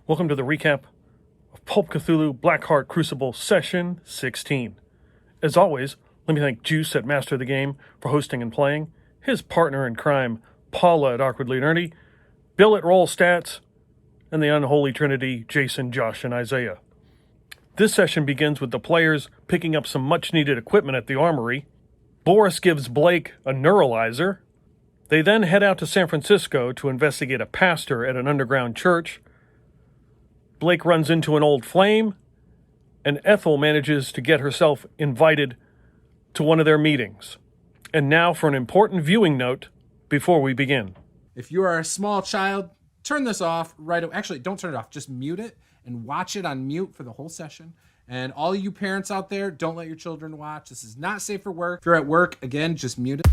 Welcome to the recap of Pulp Cthulhu Blackheart Crucible Session 16. As always, let me thank Juice at Master of the Game for hosting and playing, his partner in crime, Paula at Awkwardly Nerdy, Bill at RollStats, and the unholy trinity, Jason, Josh, and Isaiah. This session begins with the players picking up some much-needed equipment at the Armory. Boris gives Blac a neuralizer. They then head out to San Francisco to investigate a pastor at an underground church. Blac runs into an old flame, and Ethel manages to get herself invited to one of their meetings. And now for an important viewing note before we begin. If you are a small child, turn this off right away. Actually, don't turn it off. Just mute it and watch it on mute for the whole session. And all you parents out there, don't let your children watch. This is not safe for work. If you're at work, again, just mute it.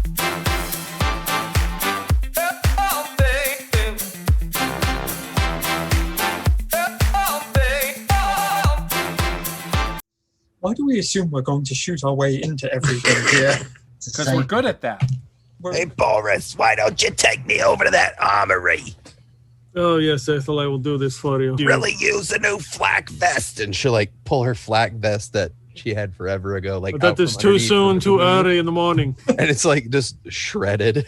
Why do we assume we're going to shoot our way into everything here? Because we're good at that. Hey, Boris, why don't you take me over to that armory? Oh, yes, Ethel, I will do this for you. Really use a new flak vest. And she'll like pull her flak vest that she had forever ago. Like, That is too soon, too early in the morning. And it's like just shredded.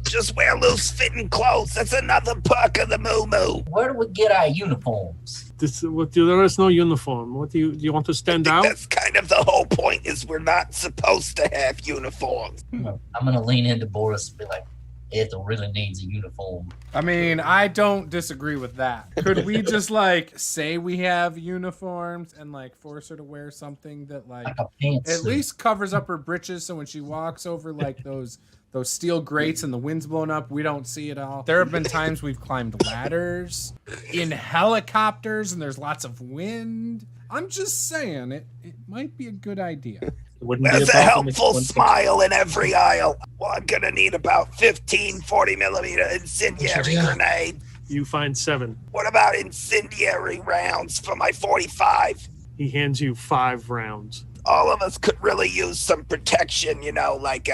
Just wear loose-fitting clothes. That's another perk of the moo-moo. Where do we get our uniforms? There is no uniform. What do you want to stand out? That's kind of the whole point, is we're not supposed to have uniforms. I'm going to lean into Boris and be like, Ethel really needs a uniform. I mean, I don't disagree with that. Could we just like say we have uniforms and like force her to wear something that like a pantsuit. At least covers up her britches, so when she walks over like those steel grates and the wind's blowing up, we don't see it all. There have been times we've climbed ladders in helicopters and there's lots of wind. I'm just saying it might be a good idea. There's a helpful smile in every aisle. Well, I'm going to need about 15 40-millimeter incendiary grenades. You find 7. What about incendiary rounds for my 45? He hands you 5 rounds. All of us could really use some protection, like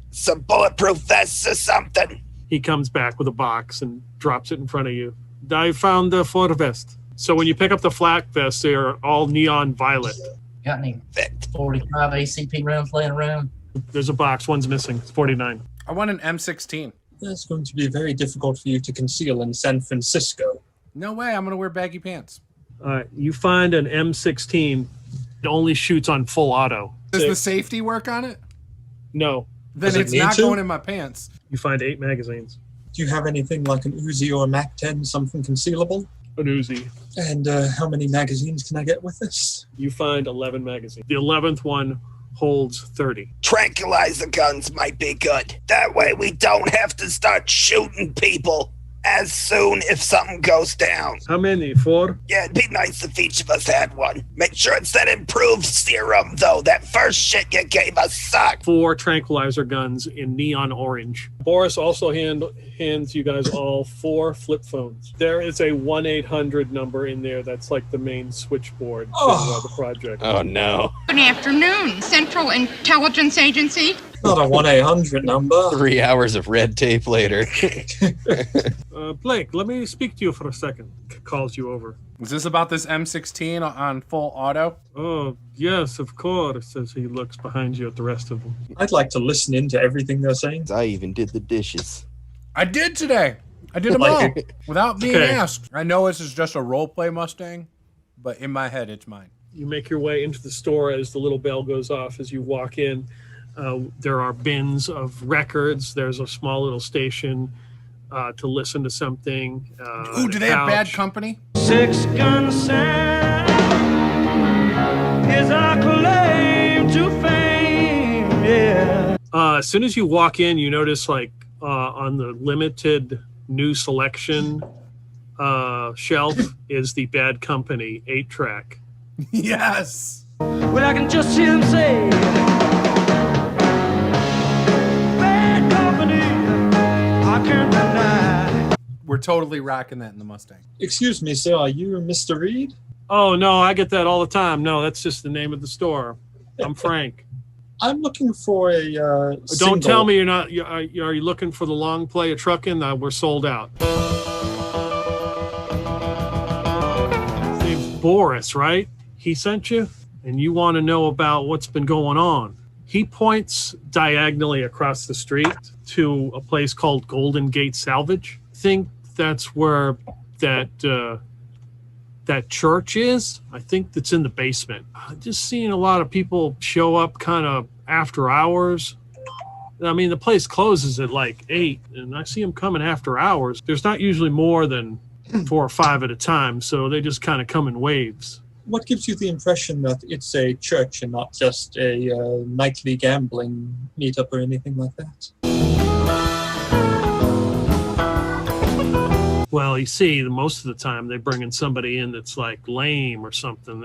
some bulletproof vests or something. He comes back with a box and drops it in front of you. I found the 4 vest. So when you pick up the flak vest, they are all neon violet. Got any 45 ACP rounds laying around? There's a box. One's missing. It's 49. I want an M16. That's going to be very difficult for you to conceal in San Francisco. No way. I'm going to wear baggy pants. All right. You find an M16. It only shoots on full auto. Does the safety work on it? No. Then it's not going in my pants. You find 8 magazines. Do you have anything like an Uzi or a MAC-10, something concealable? An Uzi. And how many magazines can I get with this? You find 11 magazines. The 11th one holds 30. Tranquilizer guns might be good. That way we don't have to start shooting people as soon if something goes down. How many? 4? Yeah, it'd be nice if each of us had one. Make sure it's that improved serum, though. That first shit you gave us sucked. 4 tranquilizer guns in neon orange. Boris also hands you guys all 4 flip phones. There is a 1-800 number in there that's like the main switchboard to the project. Oh, no. Good afternoon, Central Intelligence Agency. Not a 1-800 number. 3 hours of red tape later. Blac, let me speak to you for a second. Calls you over. Is this about this M16 on full auto? Oh, yes, of course, as he looks behind you at the rest of them. I'd like to listen into everything they're saying. I even did the dishes. I did today. I did them all without being asked. I know this is just a roleplay Mustang, but in my head, it's mine. You make your way into the store as the little bell goes off. As you walk in, there are bins of records. There's a small little station to listen to something. Ooh, do they have Bad Company? 6 gun sound is our claim to fame, yeah. As soon as you walk in, you notice on the limited new selection shelf is the Bad Company 8-track. Yes. Well, I can just hear him say, Bad Company, I can't deny. We're totally rocking that in the Mustang. Excuse me, sir, are you Mr. Reed? Oh, no, I get that all the time. No, that's just the name of the store. I'm Frank. I'm looking for a Don't tell me you're not. Are you looking for the long play of Truckin? We're sold out. Boris, right? He sent you, and you want to know about what's been going on. He points diagonally across the street to a place called Golden Gate Salvage. I think that's where that church is. I think that's in the basement. I'm just seeing a lot of people show up kind of after hours. I mean, the place closes at like 8, and I see them coming after hours. There's not usually more than 4 or 5 at a time, so they just kind of come in waves. What gives you the impression that it's a church and not just a nightly gambling meetup or anything like that? Well, you see, most of the time they bring in somebody in that's like lame or something.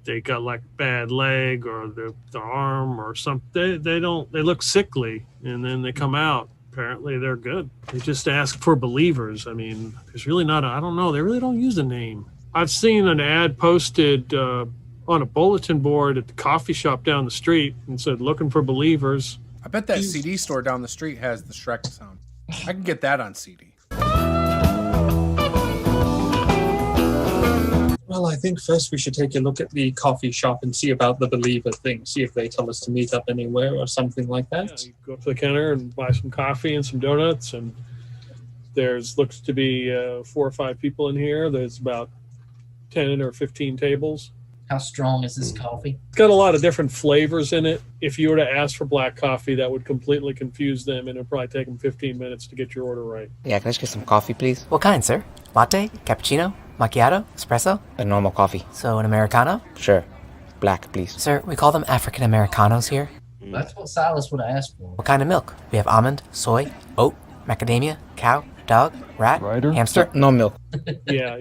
They got like bad leg or the arm or something. They look sickly, and then they come out. Apparently they're good. They just ask for believers. I mean, there's really not I don't know. They really don't use a name. I've seen an ad posted on a bulletin board at the coffee shop down the street and said, looking for believers. I bet that CD store down the street has the Shrek sound. I can get that on CD. Well, I think first we should take a look at the coffee shop and see about the believer thing. See if they tell us to meet up anywhere or something like that. Yeah, you go up to the counter and buy some coffee and some donuts, and looks to be 4 or 5 people in here. There's about 10 or 15 tables. How strong is this coffee? It's got a lot of different flavors in it. If you were to ask for black coffee, that would completely confuse them, and it'd probably take them 15 minutes to get your order right. Yeah, can I just get some coffee, please? What kind, sir? Latte? Cappuccino? Macchiato? Espresso? A normal coffee. So an Americano? Sure. Black, please. Sir, we call them African Americanos here. That's what Silas would ask for. What kind of milk? We have almond, soy, oat, macadamia, cow, dog, rat, hamster. No milk. Yeah,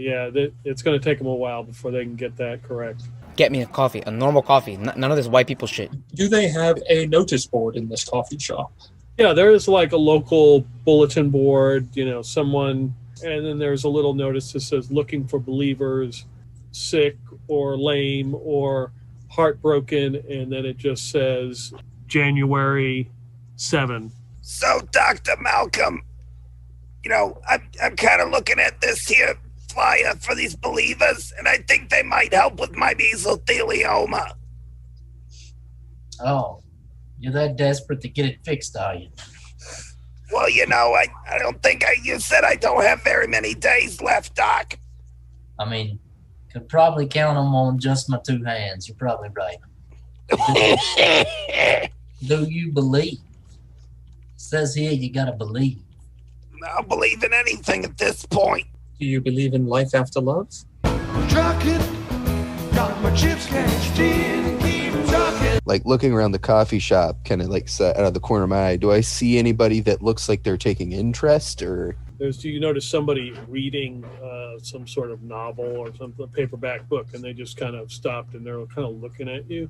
it's going to take them a while before they can get that correct. Get me a coffee, a normal coffee. None of this white people shit. Do they have a notice board in this coffee shop? Yeah, there is like a local bulletin board, someone, and then there's a little notice that says looking for believers, sick or lame or heartbroken, and then it just says January 7. So, Dr. Malcolm, I'm kind of looking at this here flyer for these believers, and I think they might help with my mesothelioma. Oh, you're that desperate to get it fixed, are you? Well, I don't think you said I don't have very many days left, Doc. I mean, could probably count them on just my 2 hands. You're probably right. Do you believe? It says here you gotta believe. I'll believe in anything at this point. Do you believe in life after love? Truckin', got my chips cashed in, keep truckin'. Like looking around the coffee shop, kind of like out of the corner of my eye, do I see anybody that looks like they're taking interest, or? Do you notice somebody reading some sort of novel or something, paperback book, and they just kind of stopped and they're kind of looking at you,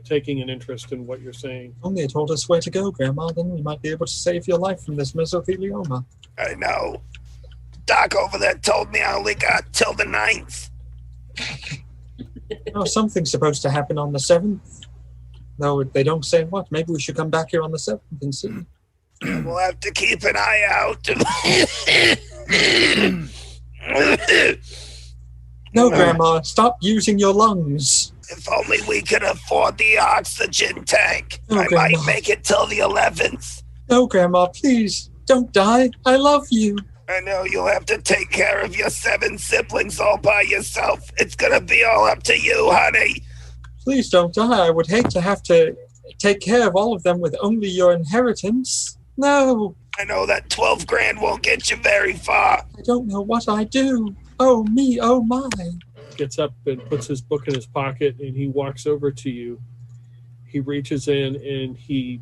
taking an interest in what you're saying? Only they told us where to go, Grandma, then we might be able to save your life from this mesothelioma. I know. Doc over there told me I only got till the 9th. Oh, something's supposed to happen on the 7th. No, they don't say what. Maybe we should come back here on the 7th and see. We'll have to keep an eye out. No, Grandma, stop using your lungs. If only we could afford the oxygen tank. Oh, I Grandma. might make it till the 11th. No, Grandma, please, don't die. I love you. I know you'll have to take care of your 7 siblings all by yourself. It's gonna be all up to you, honey. Please don't die. I would hate to have to take care of all of them with only your inheritance. No. I know that 12 grand won't get you very far. I don't know what I do. Oh, me, oh, my. Gets up and puts his book in his pocket, and he walks over to you. He reaches in and he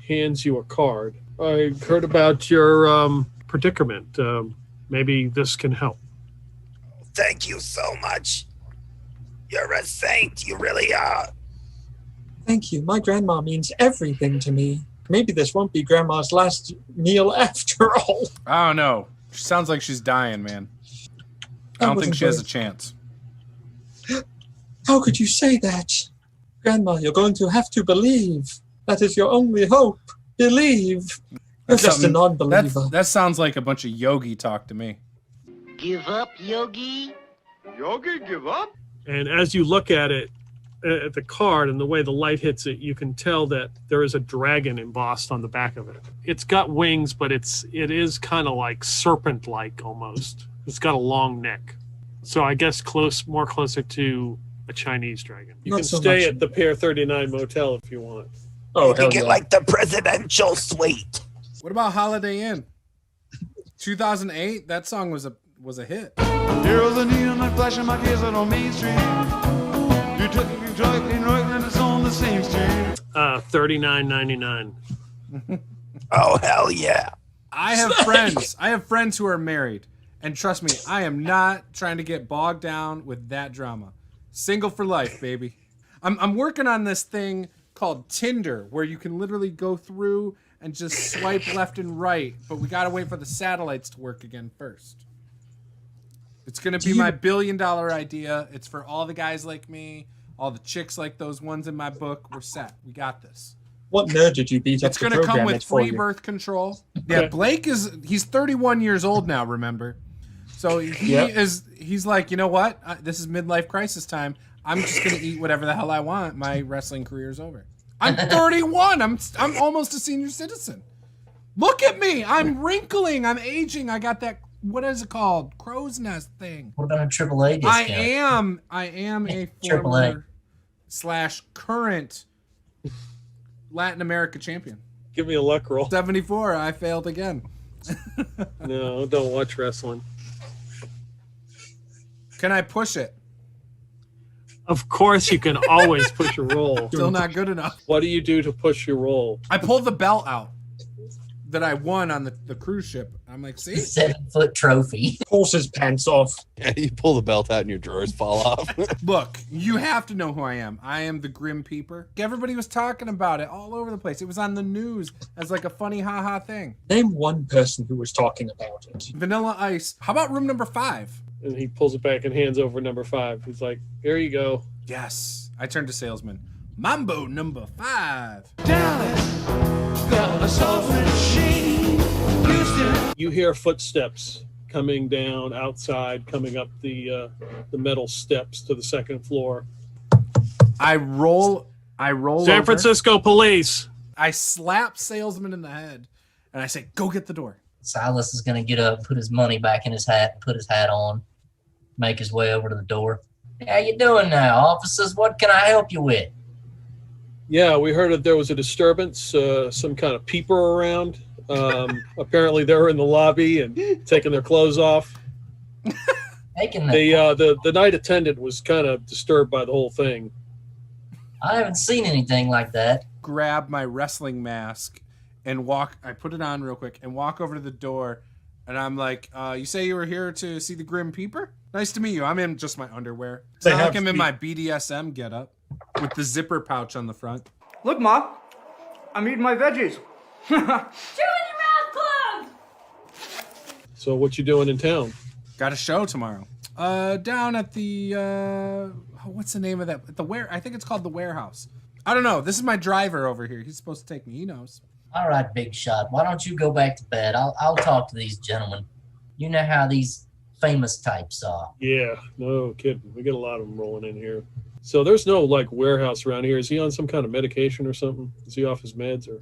hands you a card. I heard about your predicament. Maybe this can help. Thank you so much. You're a saint. You really are. Thank you. My grandma means everything to me. Maybe this won't be Grandma's last meal after all. I don't know. She sounds like she's dying, man. I don't think she has a chance. How could you say that? Grandma, you're going to have to believe. That is your only hope. Believe. You're just a non-believer. That sounds like a bunch of Yogi talk to me. Give up, Yogi? Yogi, give up? And as you look at it, at the card and the way the light hits it, you can tell that there is a dragon embossed on the back of it. It's got wings, but it is kind of like serpent-like almost. It's got a long neck. So I guess more closer to a Chinese dragon. You can stay at the Pier 39 motel if you want. Oh, you get like the presidential suite. What about Holiday Inn? 2008, that song was a hit. Here's a neon light flashing my kids on Main Street. You took and it's on the same street. $39.99. Oh, hell yeah. I have friends. I have friends who are married. And trust me, I am not trying to get bogged down with that drama. Single for life, baby. I'm working on this thing called Tinder, where you can literally go through and just swipe left and right. But we got to wait for the satellites to work again first. It's going to be my $1 billion idea. It's for all the guys like me, all the chicks like those ones in my book. We're set. We got this. What nerd did you beat up? It's going to come with free birth control. Yeah, Blac he's 31 years old now, remember? So he's like, you know what? This is midlife crisis time. I'm just going to eat whatever the hell I want. My wrestling career's over. I'm 31. I'm almost a senior citizen. Look at me. I'm wrinkling. I'm aging. I got that, what is it called? Crow's nest thing. What about a AAA discount? I am a former / current Latin America champion. Give me a luck roll. 74. I failed again. No, don't watch wrestling. Can I push it? Of course you can always push a roll. Still not good enough. What do you do to push your roll? I pulled the belt out that I won on the cruise ship. I'm like, see? 7-foot trophy. Pulls his pants off. Yeah, you pull the belt out and your drawers fall off. Look, you have to know who I am. I am the Grim Peeper. Everybody was talking about it all over the place. It was on the news as like a funny ha-ha thing. Name one person who was talking about it. Vanilla Ice. How about room number 5? And he pulls it back and hands over number 5. He's like, here you go. Yes. I turned to salesman. Mambo number 5. Dallas got a soft machine. Houston. You hear footsteps coming down outside, coming up the metal steps to the second floor. I roll San Francisco police. I slap salesman in the head and I say, go get the door. Silas is going to get up, put his money back in his hat, put his hat on, make his way over to the door. How you doing now, officers? What can I help you with? Yeah, we heard that there was a disturbance, some kind of peeper around. Apparently they were in the lobby and taking their clothes off. The night attendant was kind of disturbed by the whole thing. I haven't seen anything like that. Grab my wrestling mask and I put it on real quick and walk over to the door. And I'm like, you say you were here to see the Grim Peeper? Nice to meet you. I'm in just my underwear. It's not like I'm in my BDSM getup with the zipper pouch on the front. Look, Mom, I'm eating my veggies. Chew in your mouth closed! So what you doing in town? Got a show tomorrow. Down at the, what's the name of that? I think it's called The Warehouse. I don't know. This is my driver over here. He's supposed to take me. He knows. All right, big shot. Why don't you go back to bed? I'll talk to these gentlemen. You know how these famous types are. Yeah, no kidding. We get a lot of them rolling in here. So there's no like warehouse around here. Is he on some kind of medication or something? Is he off his meds or?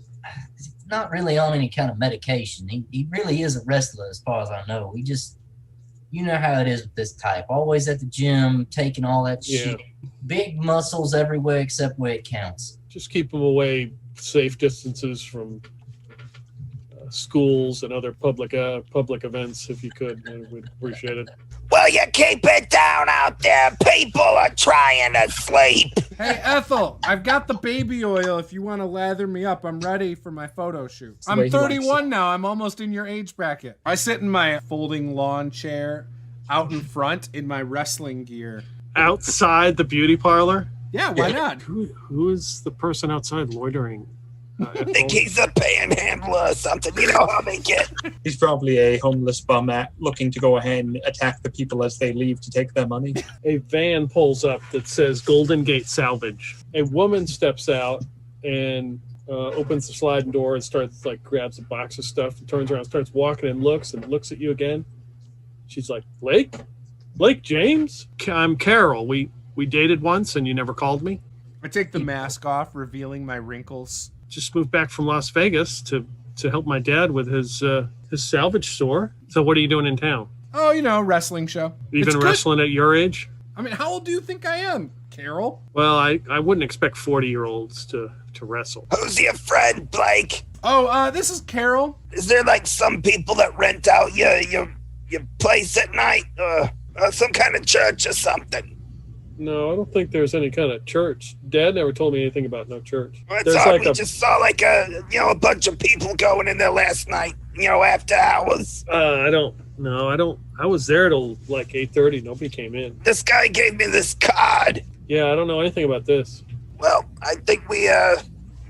He's not really on any kind of medication. He really is a wrestler as far as I know. You know how it is with this type. Always at the gym, taking all that shit. Big muscles everywhere except where it counts. Just keep him away safe distances from schools and other public events if you could. We'd appreciate it. Well, you keep it down out there. People are trying to sleep. Hey, Ethel, I've got the baby oil if you want to lather me up. I'm ready for my photo shoot. I'm 31 now. I'm almost in your age bracket. I sit in my folding lawn chair out in front in my wrestling gear. Outside the beauty parlor? Yeah, why not? Who is the person outside loitering? I think he's a panhandler or something. You know how they get. He's probably a homeless bum looking to go ahead and attack the people as they leave to take their money. A van pulls up that says Golden Gate Salvage. A woman steps out and opens the sliding door and starts grabs a box of stuff and turns around, starts walking and looks at you again. She's like, Blake? Blake James? I'm Carol. We dated once and you never called me. I take the mask off, revealing my wrinkles. Just moved back from Las Vegas to help my dad with his salvage store. So what are you doing in town? Oh, wrestling show. You been wrestling at your age? I mean, how old do you think I am, Carol? Well, I wouldn't expect 40-year-olds to wrestle. Who's your friend, Blake? Oh, this is Carol. Is there like some people that rent out your place at night? Some kind of church or something? No, I don't think there's any kind of church. Dad never told me anything about no church. We just saw like a bunch of people going in there last night, after hours. I was there till like 8:30. Nobody came in. This guy gave me this card. Yeah, I don't know anything about this. Well, I think we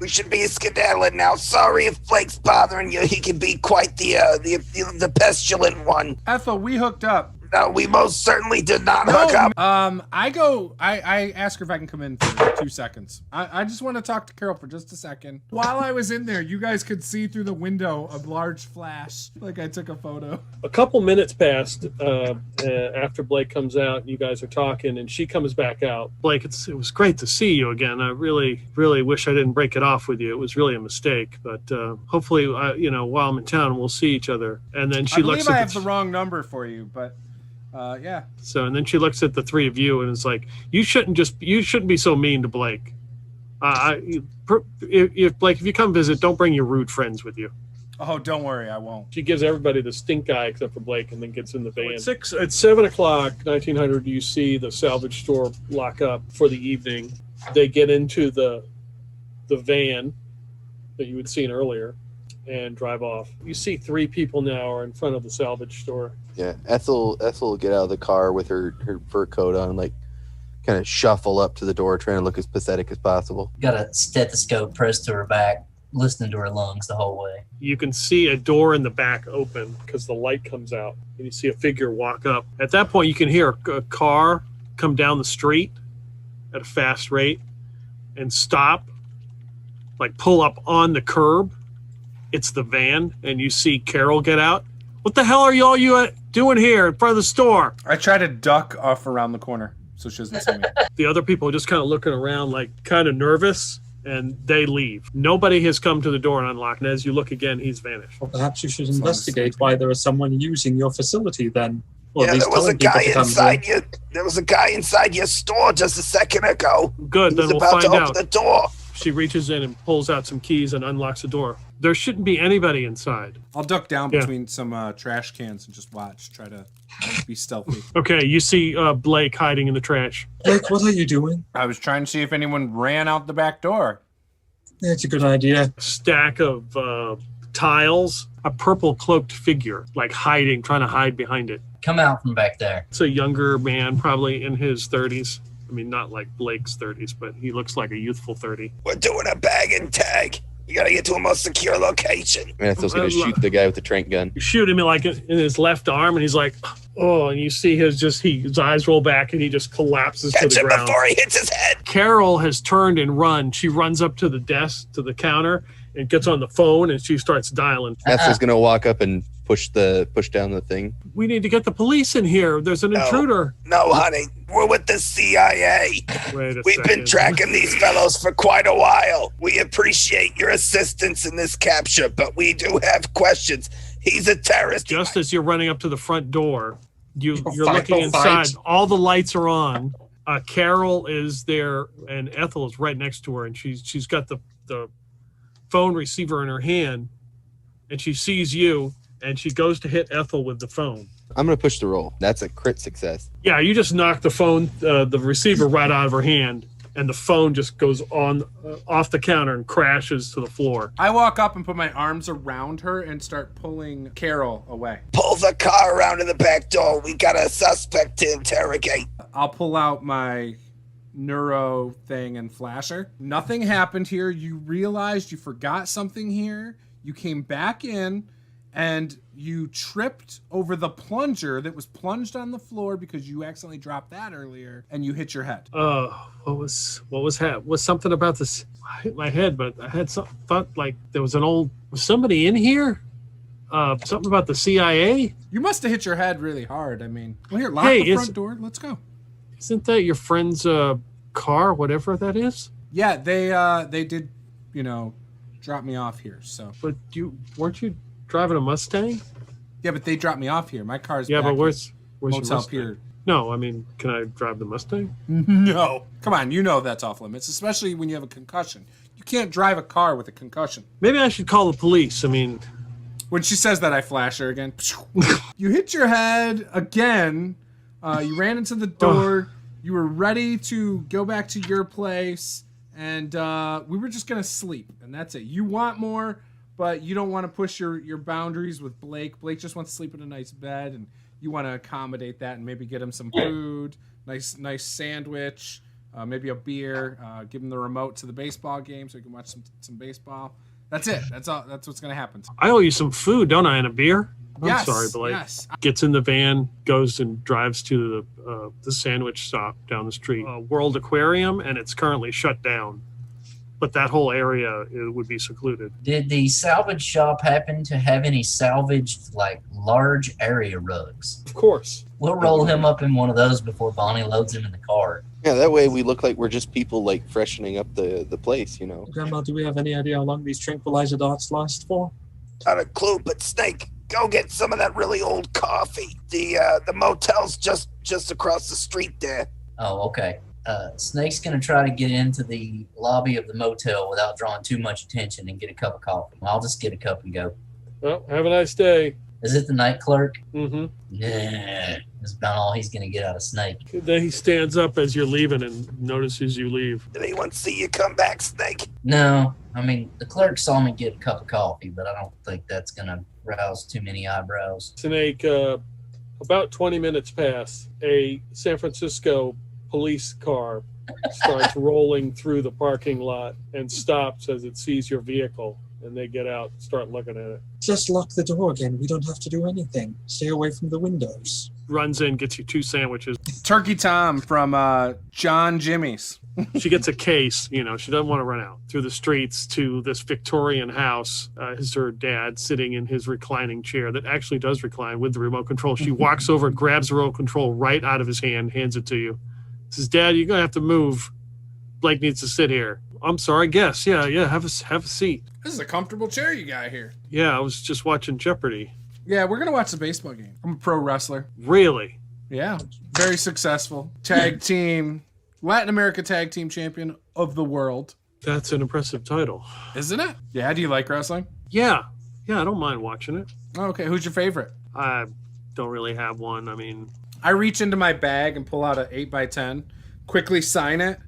should be skedaddling now. Sorry if Blake's bothering you. He can be quite the pestilent one. Ethel, we hooked up. No, we most certainly did not hook up. I ask her if I can come in for 2 seconds. I just want to talk to Carol for just a second. While I was in there, you guys could see through the window a large flash, like I took a photo. A couple minutes passed after Blake comes out. You guys are talking, and she comes back out. Blake, it was great to see you again. I really, really wish I didn't break it off with you. It was really a mistake. But hopefully, while I'm in town, we'll see each other. And then she looks at I have the wrong number for you, but... yeah. So, and then she looks at the three of you and is like, you shouldn't be so mean to Blake. If you come visit, don't bring your rude friends with you. Oh, don't worry, I won't. She gives everybody the stink eye except for Blake, and then gets in the van. At 7 o'clock, 1900, you see the salvage store lock up for the evening. They get into the van that you had seen earlier and drive off. You see 3 people now are in front of the salvage store. Yeah, Ethel will get out of the car with her fur coat on, like kind of shuffle up to the door, trying to look as pathetic as possible. Got a stethoscope pressed to her back, listening to her lungs the whole way. You can see a door in the back open because the light comes out, and you see a figure walk up. At that point, you can hear a car come down the street at a fast rate and stop, like pull up on the curb. It's the van, and you see Carol get out. What the hell are you doing here in front of the store? I try to duck off around the corner so she doesn't see me. The other people are just kind of looking around, like kind of nervous, and they leave. Nobody has come to the door and unlocked, and as you look again, he's vanished. Well, perhaps you should investigate why there is someone using your facility then. Or yeah, there was a guy inside you. There was a guy inside your store just a second ago. Good, then we'll find out. He was about to open the door. She reaches in and pulls out some keys and unlocks the door. There shouldn't be anybody inside. I'll duck down between some trash cans and just watch, try to be stealthy. Okay, you see Blake hiding in the trash. Blake, what are you doing? I was trying to see if anyone ran out the back door. That's a good idea. A stack of tiles, a purple cloaked figure, like hiding, trying to hide behind it. Come out from back there. It's a younger man, probably in his 30s. I mean, not like Blake's 30s, but he looks like a youthful 30. We're doing a bag and tag. You gotta get to a most secure location. I was going to shoot the guy with the trank gun. You shoot him in his left arm, and he's like, oh, and you see his eyes roll back, and he just collapses to the ground. Catch him before he hits his head. Carol has turned and run. She runs up to the desk, to the counter, and gets on the phone, and she starts dialing. Ethel's going to walk up and push down the thing. We need to get the police in here. There's an intruder. No, honey. We're with the CIA. We've been tracking these fellows for quite a while. We appreciate your assistance in this capture, but we do have questions. He's a terrorist. Just as you're running up to the front door, you're looking inside. All the lights are on. Carol is there, and Ethel is right next to her, and she's got the phone receiver in her hand, and she sees you, and she goes to hit Ethel with the phone. I'm going to push the roll. That's a crit success. Yeah, you just knock the phone, the receiver right out of her hand, and the phone just goes off the counter and crashes to the floor. I walk up and put my arms around her and start pulling Carol away. Pull the car around to the back door. We got a suspect to interrogate. I'll pull out my neuro thing and flasher. Nothing happened here. You realized you forgot something here. You came back in, and you tripped over the plunger that was plunged on the floor because you accidentally dropped that earlier, and you hit your head. What was something about this? I hit my head, but I had thought like there was was somebody in here? Something about the CIA? You must have hit your head really hard. I mean, well, here, lock the front door. Let's go. Isn't that your friend's car, whatever that is? Yeah, they did, drop me off here. So, but weren't you driving a Mustang? Yeah, but they dropped me off here. My car's but where's Motel Pier? No, I mean, can I drive the Mustang? No, come on, that's off limits, especially when you have a concussion. You can't drive a car with a concussion. Maybe I should call the police. I mean, when she says that, I flash her again. You hit your head again. You ran into the door. You were ready to go back to your place, and we were just gonna sleep, and that's it. You want more, but you don't want to push your boundaries with Blake. Blake just wants to sleep in a nice bed, and you want to accommodate that and maybe get him some food, nice sandwich, maybe a beer, give him the remote to the baseball game so he can watch some baseball. That's it. That's all. That's what's gonna happen. I owe you some food, don't I, and a beer? I'm sorry, Blake. Yes. Gets in the van, goes and drives to the sandwich stop down the street, World Aquarium, and it's currently shut down. But that whole area would be secluded. Did the salvage shop happen to have any salvaged, large area rugs? Of course. We'll roll him up in one of those before Bonnie loads him in the car. Yeah, that way we look like we're just people, freshening up the place, Grandma, do we have any idea how long these tranquilizer dots last for? Not a clue, but Snake, go get some of that really old coffee. The motel's just across the street there. Oh, okay. Snake's going to try to get into the lobby of the motel without drawing too much attention and get a cup of coffee. I'll just get a cup and go. Well, have a nice day. Is it the night clerk? Mm-hmm. Yeah. That's about all he's going to get out of Snake. Then he stands up as you're leaving and notices you leave. Did anyone see you come back, Snake? No. I mean, the clerk saw me get a cup of coffee, but I don't think that's going to rouse too many eyebrows. Snake, about 20 minutes pass. A San Francisco police car starts rolling through the parking lot and stops as it sees your vehicle, and they get out and start looking at it. Just lock the door again. We don't have to do anything. Stay away from the windows. Runs in, gets you 2 sandwiches. Turkey Tom from John Jimmy's. She gets a case, she doesn't want to run out through the streets to this Victorian house. Is her dad sitting in his reclining chair that actually does recline with the remote control. She walks over, grabs the remote control right out of his hand, hands it to you. Says, Dad, you're going to have to move. Blake needs to sit here. I'm sorry, guess. Yeah, have a seat. This is a comfortable chair you got here. Yeah, I was just watching Jeopardy. Yeah, we're going to watch the baseball game. I'm a pro wrestler. Really? Yeah, very successful. Tag team, Latin America tag team champion of the world. That's an impressive title. Isn't it? Yeah, do you like wrestling? Yeah, I don't mind watching it. Okay, who's your favorite? I don't really have one. I mean, I reach into my bag and pull out an 8x10, quickly sign it,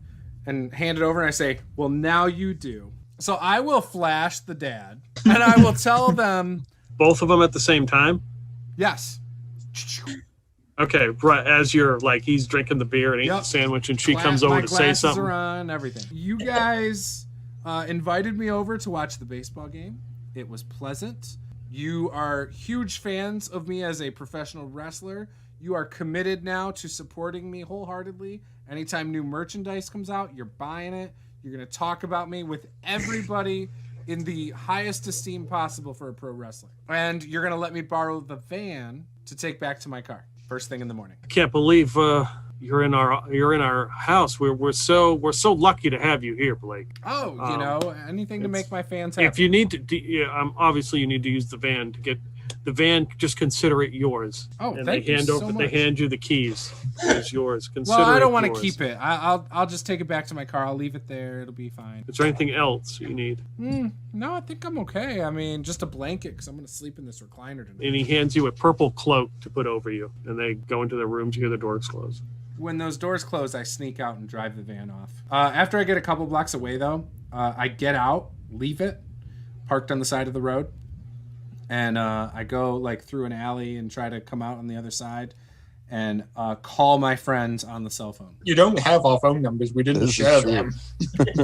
and hand it over, and I say, well, now you do. So I will flash the dad, and I will tell them... Both of them at the same time? Yes. Okay, right, as you're, he's drinking the beer and eating the sandwich, and she comes over to say something. My glasses are on, everything. You guys invited me over to watch the baseball game. It was pleasant. You are huge fans of me as a professional wrestler. You are committed now to supporting me wholeheartedly. Anytime new merchandise comes out, you're buying it. You're going to talk about me with everybody in the highest esteem possible for a pro wrestler. And you're going to let me borrow the van to take back to my car first thing in the morning. I can't believe you're in our house. We're so lucky to have you here, Blake. Oh, anything to make my fans happy. If you need to, obviously you need to use the van to get the van. Just consider it yours. Oh, and thank you so much. They hand you the keys. It's yours. Consider well, I don't want to keep it. I'll just take it back to my car. I'll leave it there. It'll be fine. Is there anything else you need? No, I think I'm okay. I mean, just a blanket because I'm going to sleep in this recliner tonight. And he hands you a purple cloak to put over you, and they go into their rooms. You hear the doors close. When those doors close, I sneak out and drive the van off. After I get a couple blocks away, though, I get out, leave it, parked on the side of the road, and I go through an alley and try to come out on the other side and call my friends on the cell phone. You don't have our phone numbers. We didn't share them.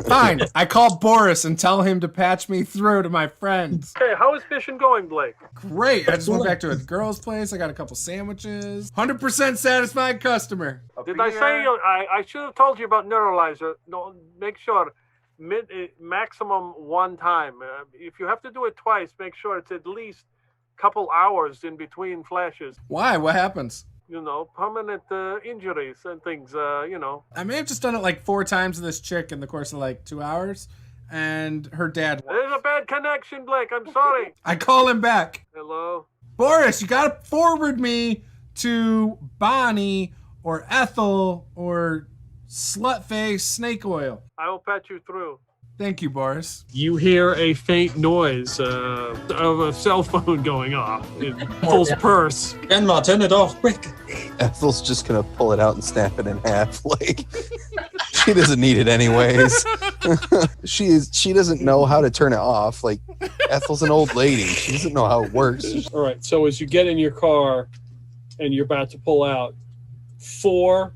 Fine. I call Boris and tell him to patch me through to my friends. Okay, how is mission going, Blake? Great. I just went back to a girl's place. I got a couple sandwiches. 100% satisfied customer. Did I say I should have told you about neuralizer? No, make sure maximum one time. If you have to do it twice, make sure it's at least couple hours in between flashes. Why? What happens? You know, permanent injuries and things, you know. I may have just done it like 4 times with this chick in the course of like 2 hours, and her dad. There's a bad connection, Blac. I'm sorry. I call him back. Hello? Boris, you gotta forward me to Bonnie or Ethel or Slutface Snake Oil. I will patch you through. Thank you, Boris. You hear a faint noise of a cell phone going off in Ethel's purse. Grandma, turn it off, quick. Ethel's just gonna pull it out and snap it in half. Like, she doesn't need it anyways. She doesn't know how to turn it off. Like, Ethel's an old lady. She doesn't know how it works. All right, so as you get in your car and you're about to pull out, 4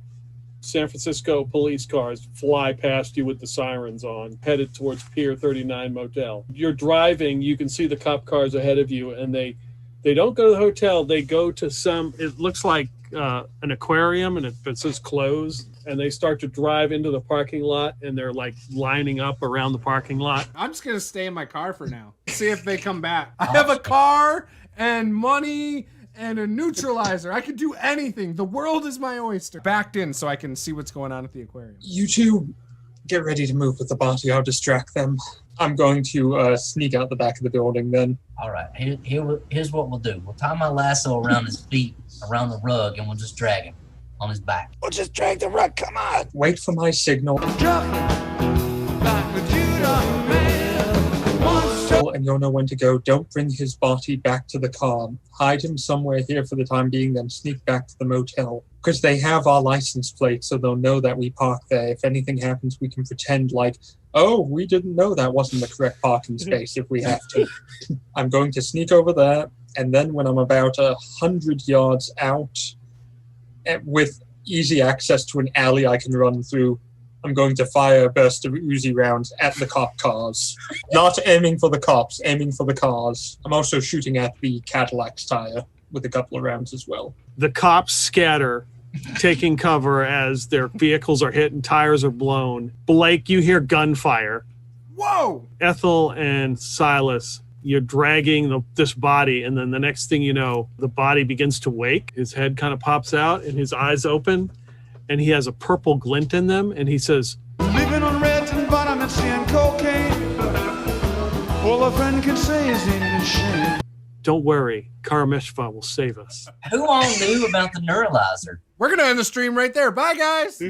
San Francisco police cars fly past you with the sirens on, headed towards Pier 39 Motel. You're driving, you can see the cop cars ahead of you, and they don't go to the hotel, they go to some, it looks like an aquarium, and it says closed, and they start to drive into the parking lot, and they're like lining up around the parking lot. I'm just gonna stay in my car for now. See if they come back. I have a car and money and a neutralizer. I can do anything. The world is my oyster. Backed in so I can see what's going on at the aquarium. You two get ready to move with the body. I'll distract them. I'm going to sneak out the back of the building then. All right, here's what we'll do. We'll tie my lasso around his feet, around the rug, and we'll just drag him on his back. We'll just drag the rug, come on. Wait for my signal. And you'll know when to go. Don't bring his body back to the car. Hide him somewhere here for the time being, then sneak back to the motel. Because they have our license plate, so they'll know that we park there. If anything happens, we can pretend like, oh, we didn't know that wasn't the correct parking space if we have to. I'm going to sneak over there, and then when I'm about 100 yards out, with easy access to an alley I can run through, I'm going to fire a burst of Uzi rounds at the cop cars. Not aiming for the cops, aiming for the cars. I'm also shooting at the Cadillac's tire with a couple of rounds as well. The cops scatter, taking cover as their vehicles are hit and tires are blown. Blac, you hear gunfire. Whoa! Ethel and Silas, you're dragging this body, and then the next thing you know, the body begins to wake. His head kind of pops out, and his eyes open, and he has a purple glint in them, and he says, Living on reds and vitamin C and cocaine. All a friend can say is in the shame. don't worry, Karameshva will save us. Who all knew about the neuralizer? We're going to end the stream right there. Bye, guys.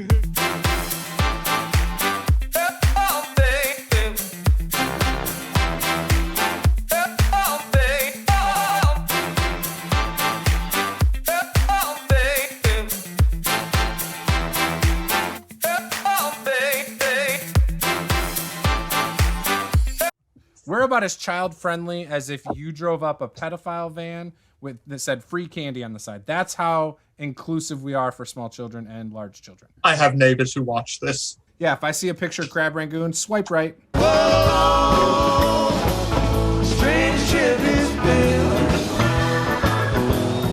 We're about as child-friendly as if you drove up a pedophile van that said free candy on the side. That's how inclusive we are for small children and large children. I have neighbors who watch this. Yeah, if I see a picture of Crab Rangoon, swipe right. Whoa!